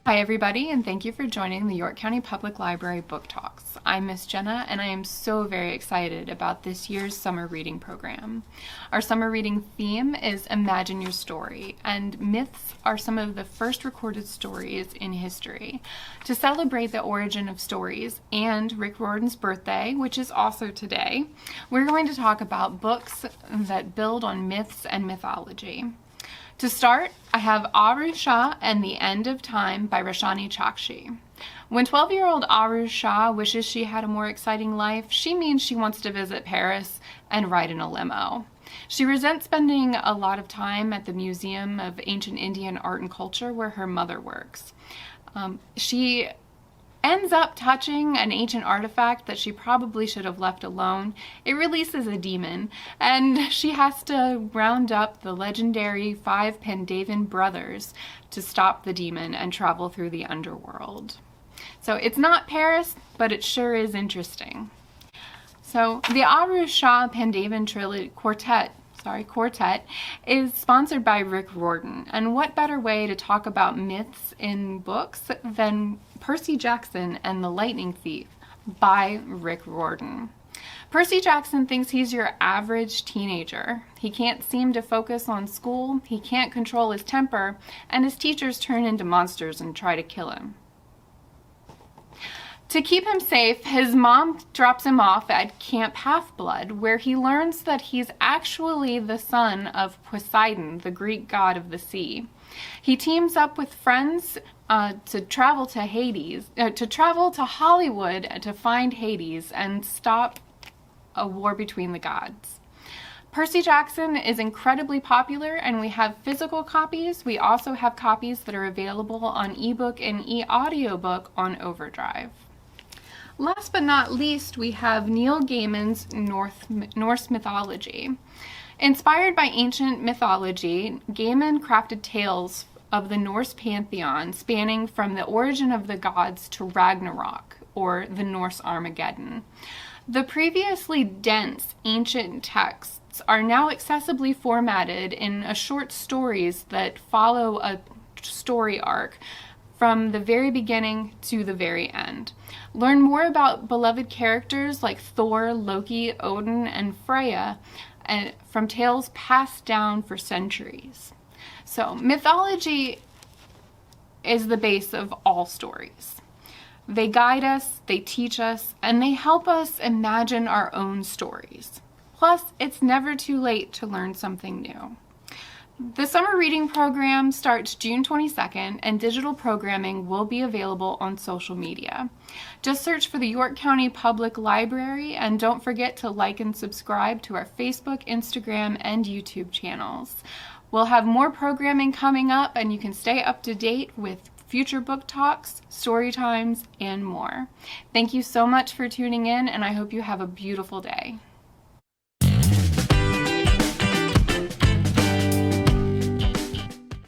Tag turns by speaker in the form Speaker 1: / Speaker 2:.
Speaker 1: Hi everybody, and thank you for joining the York County Public Library Book Talks. I'm Miss Jenna, and I am so very excited about this year's summer reading program. Our summer reading theme is Imagine Your Story, and myths are some of the first recorded stories in history. To celebrate the origin of stories and Rick Riordan's birthday, which is also today, we're going to talk about books that build on myths and mythology. To start, I have Aru Shah and the End of Time by Roshani Chakshi. When 12-year-old Aru Shah wishes she had a more exciting life, she means she wants to visit Paris and ride in a limo. She resents spending a lot of time at the Museum of Ancient Indian Art and Culture where her mother works. She ends up touching an ancient artifact that she probably should have left alone. It releases a demon, and she has to round up the legendary 5 Pandavan brothers to stop the demon and travel through the underworld. So it's not Paris, but it sure is interesting. So the Aru Shah Pandavan Quartet is sponsored by Rick Riordan, and what better way to talk about myths in books than Percy Jackson and the Lightning Thief by Rick Riordan. Percy Jackson thinks he's your average teenager. He can't seem to focus on school, he can't control his temper, and his teachers turn into monsters and try to kill him. To keep him safe, his mom drops him off at Camp Half-Blood, where he learns that he's actually the son of Poseidon, the Greek god of the sea. He teams up with friends to travel to Hollywood to find Hades and stop a war between the gods. Percy Jackson is incredibly popular, and we have physical copies. We also have copies that are available on ebook and e-audiobook on Overdrive. Last but not least, we have Neil Gaiman's Norse Mythology. Inspired by ancient mythology, Gaiman crafted tales of the Norse pantheon spanning from the origin of the gods to Ragnarok, or the Norse Armageddon. The previously dense ancient texts are now accessibly formatted in short stories that follow a story arc from the very beginning to the very end. Learn more about beloved characters like Thor, Loki, Odin, and Freya from tales passed down for centuries. So, mythology is the base of all stories. They guide us, they teach us, and they help us imagine our own stories. Plus, it's never too late to learn something new. The summer reading program starts June 22nd, and digital programming will be available on social media. Just search for the York County Public Library, and don't forget to like and subscribe to our Facebook, Instagram, and YouTube channels. We'll have more programming coming up, and you can stay up to date with future book talks, story times, and more. Thank you so much for tuning in, and I hope you have a beautiful day.